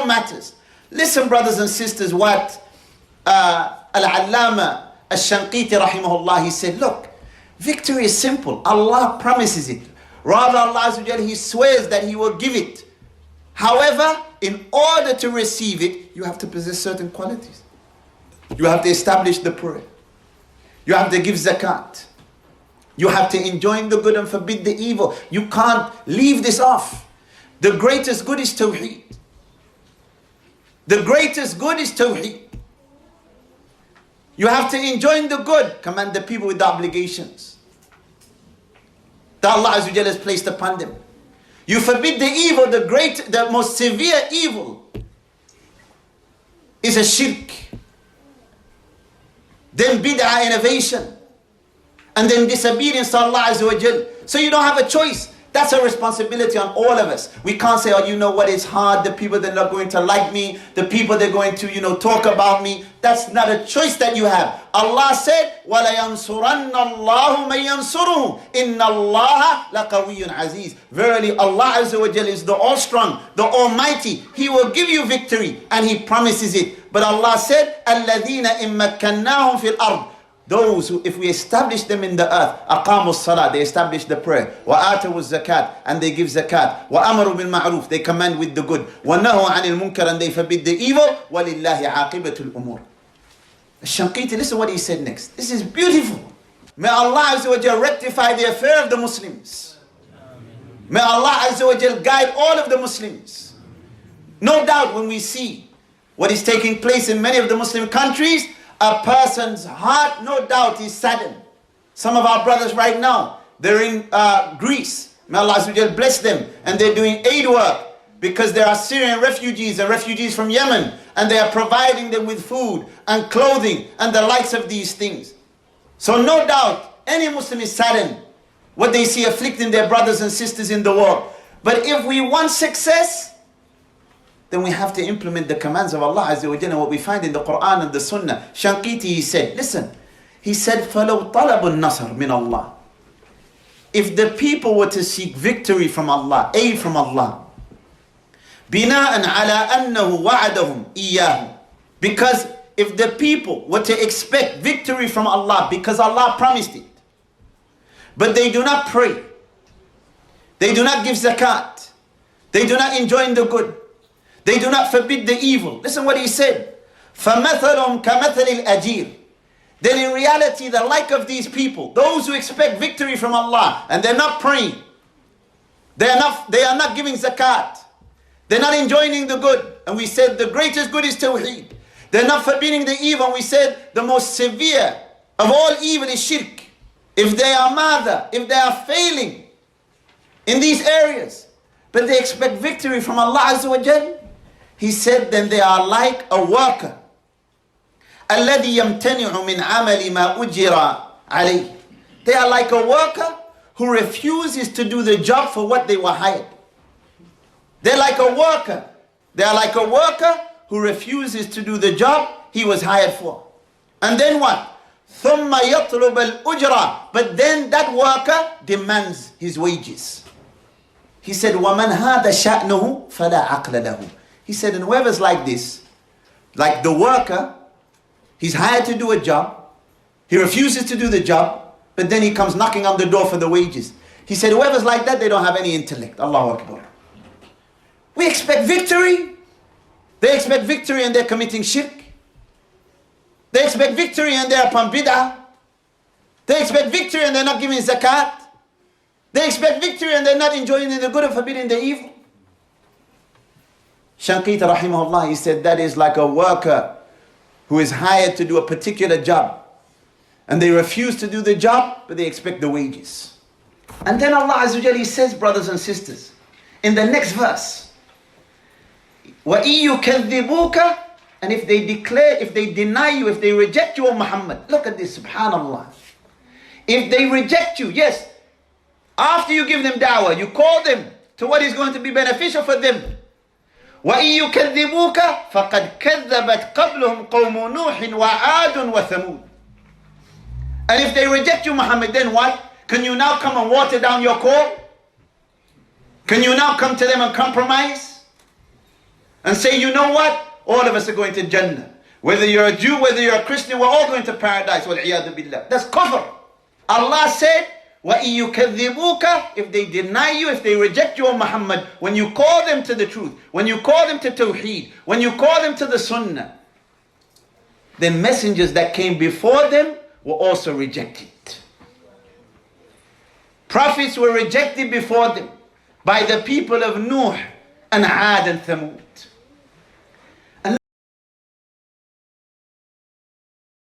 matters. Listen, brothers and sisters, what Al-Allama ash-Shinqitee rahimahullah, he said, look, victory is simple. Allah promises it. Rather, Allah Azza wa Jalla, He swears that He will give it. However, in order to receive it, you have to possess certain qualities. You have to establish the prayer. You have to give zakat. You have to enjoin the good and forbid the evil. You can't leave this off. The greatest good is tawheed. The greatest good is tawheed. You have to enjoin the good, command the people with the obligations that Allah Azza wa Jalla has placed upon them. You forbid the evil. The most severe evil is a shirk. Then bid'ah, innovation. And then disobedience to Allah Azza wa Jalla. So you don't have a choice. That's a responsibility on all of us. We can't say, oh, you know what, it's hard. The people, they're not going to like me. The people, they're going to, talk about me. That's not a choice that you have. Allah said, وَلَيَنْصُرَنَّ اللَّهُ مَنْ يَنْصُرُهُ إِنَّ اللَّهَ لَقَوِيٌّ عَزِيزٌ. Verily, Allah Azza wa Jalla is the all-strong, the almighty. He will give you victory, and He promises it. But Allah said, الَّذِينَ إِن مَّكَّنَّاهُمْ فِي الْأَرْضِ. Those who, if we establish them in the earth, أقاموا الصلاة, they establish the prayer, وآتوا الزكاة, and they give zakat, وأمروا بالمعروف, they command with the good, ونهوا عن المنكر, and they forbid the evil, وَلِلَّهِ عَاقِبَةُ الْأُمُورِ. Shinqitee, listen what he said next. This is beautiful. May Allah Azza wa Jalla rectify the affair of the Muslims. May Allah Azza wa Jalla guide all of the Muslims. No doubt when we see what is taking place in many of the Muslim countries, a person's heart, no doubt, is saddened. Some of our brothers right now, they're in Greece. May Allah Azza wa Jalla bless them. And they're doing aid work because there are Syrian refugees and refugees from Yemen. And they are providing them with food and clothing and the likes of these things. So no doubt, any Muslim is saddened what they see afflicting their brothers and sisters in the world. But if we want success, then we have to implement the commands of Allah Azza wa Jalla, what we find in the Quran and the Sunnah. Shinqitee, he said, listen, he said, فَلَوْ طَلَبُ النَّصْرِ مِنَ اللَّهِ. If the people were to seek victory from Allah, aid from Allah, بِنَاءً عَلَىٰ أَنَّهُ وَعَدَهُمْ إِيَّاهُ. Because if the people were to expect victory from Allah, because Allah promised it, but they do not pray, they do not give zakat, they do not enjoin the good, they do not forbid the evil. Listen what he said. فَمَثَلُهُمْ كَمَثَلِ الْأَجِيرِ. Then in reality, the like of these people, those who expect victory from Allah, and they're not praying, they are not giving zakat, they're not enjoining the good, and we said the greatest good is tawheed. They're not forbidding the evil, and we said the most severe of all evil is shirk. If they are mother, if they are failing in these areas, but they expect victory from Allah Azza wa Jalla, he said, then they are like a worker. الَّذِي يَمْتَنِعُ مِنْ عَمَلِ مَا أُجِرَ عَلَيْهِ. They are like a worker who refuses to do the job for what they were hired. They're like a worker. They are like a worker who refuses to do the job he was hired for. And then what? ثُمَّ يَطْلُبَ الْأُجْرَ. But then that worker demands his wages. He said, وَمَنْ هَذَا شَأْنُهُ فَلَا عَقْلَ لَهُ. He said, and whoever's like this, like the worker, he's hired to do a job, he refuses to do the job, but then he comes knocking on the door for the wages. He said, whoever's like that, they don't have any intellect. Allahu Akbar. We expect victory. They expect victory and they're committing shirk. They expect victory and they're upon bid'ah. They expect victory and they're not giving zakat. They expect victory and they're not enjoying the good and forbidding the evil. Shinqitee rahimahullah, he said that is like a worker who is hired to do a particular job. And they refuse to do the job, but they expect the wages. And then Allah Azza wa Jalla, He says, brothers and sisters, in the next verse, وَإِن يُكَذِّبُوكَ. And if they declare, if they deny you, if they reject you, O Muhammad, look at this, subhanallah. If they reject you, yes, after you give them da'wah, you call them to what is going to be beneficial for them. وَإِن يُكَذِّبُوكَ فَقَدْ كَذَّبَتْ قَبْلُهُمْ قَوْمُ نُوحٍ وَعَادٌ وَثَمُودٌ. And if they reject you, Muhammad, then what? Can you now come and water down your call? Can you now come to them and compromise? and say, you know what? All of us are going to Jannah. Whether you're a Jew, whether you're a Christian, we're all going to paradise. وَالْعِيَاذُ بِاللَّهِ. That's kufr. Allah said, وَإِن يُكَذِّبُوكَ, if they deny you, if they reject you, O Muhammad, when you call them to the truth, when you call them to Tawheed, when you call them to the Sunnah, then messengers that came before them were also rejected. Prophets were rejected before them by the people of Nuh and Ad and Thamud.